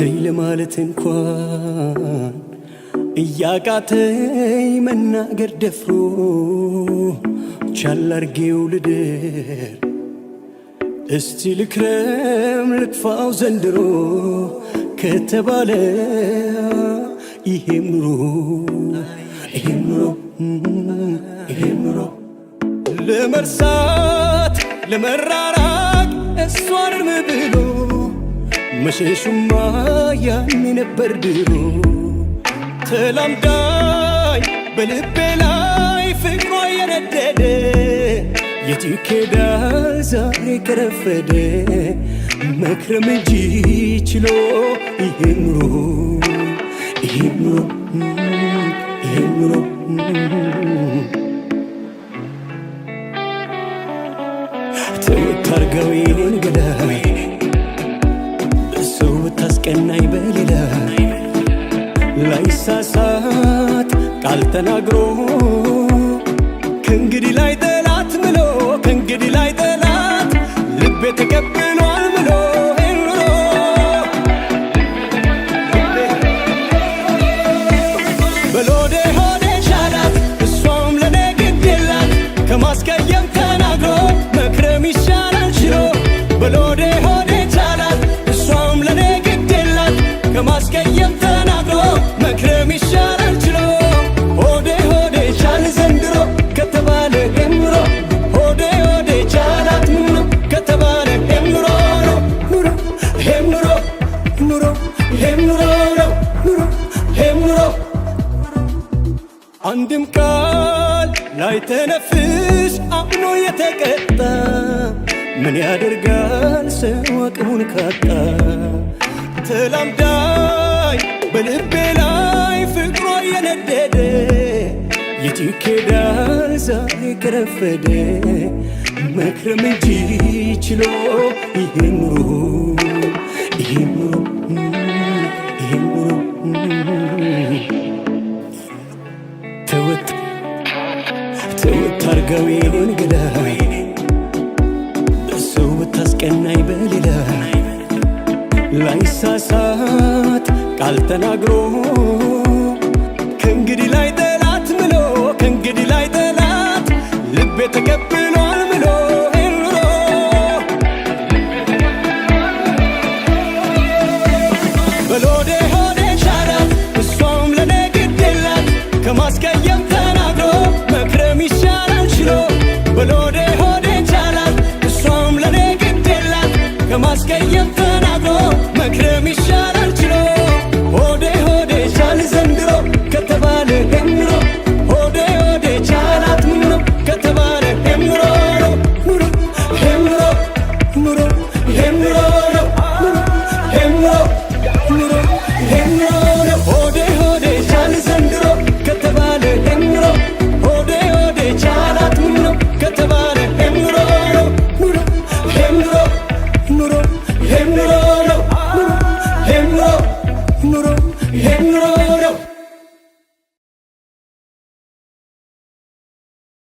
ተይ ለማለት እንኳን እያቃተኝ መናገር ደፍሮ ቻል አርጌው ልደር እስቲ ልክረም ልጥፋው ዘንድሮ ከተባለ ይሄም ኑሮ ለመርሳት ለመራራቅ እሷን እርም ብሎ መሸሹማ ያኔ ነበር ድሮ ተላምዳኝ በልቤ ላይ ፍቅሯ የነደደ የት ይኬዳል ዛሬ ከረፈደ መክረም እንጂ ችሎ ይሄም ኑሮ ተወት አርገው የኔን ገዳይ ሰው ብታስቀናኝ በሌላ ላይሳሳት ቃል ተናግሮ ከእንግዲህ ላይ ጠላት ምሎ ከእንግዲህ ላይ ጠላት ልቤ ተቀብሏል ምሎ በሎዴ ሆዴ ሻላት እሷም ለኔ ግድ የላት ከማስቀየም ተናግሮ መክረም ይሻላል ችሎ በሎዴ ሆዴ ቻላት እሷም ለኔ ግድ የላት ከማስቀየም ተናግሮ መክረም ይሻላል ችሎ ሆዴ ሆዴ ቻል ዘንድሮ ከተባለ ኑሮ ሆዴ ሆዴ ቻላት ኑሮ ከተባለ ኑሮ ኑሮ አንድም ቃል ላይ ተነፍስ አምኖ የተቀጣ ምን ያደርጋል ሰው አቅሙን ካጣ ተላምዳኝ በልቤ ላይ ፍቅሯ የነደደ የት ይኬዳል ዛሬ ከረፈደ መክረም እንጂ ችሎ ይሄም ኑሮ ተወት አርገው የኔን ገዳይ ሰው ብታስቀናኝ በሌላ ላይሳሳት ቃል ተናግሮ ከእንግዲህ ላይ ጠላት ምሎ ከእንግዲህ ላይ ጠላት ልቤ ተቀብሏል ምሎ በሎዴ ሆዴ ሻላት እሷም ለኔ ግድ የላት ከማስቀየም ተናግሮ መክረም ይሻላል ችሎ በሎዴ ሆዴ ቻላት እሷም ለኔ ግድ የላት ከማስቀየም ተናግሮ መክረም ይሻላል ችሎ ሆዴ ሆዴ ቻል ዘንድሮ ከተባለ ኑሮ ሆዴ ሆዴ ቻላት ኑሮ ከተባለ ኑሮ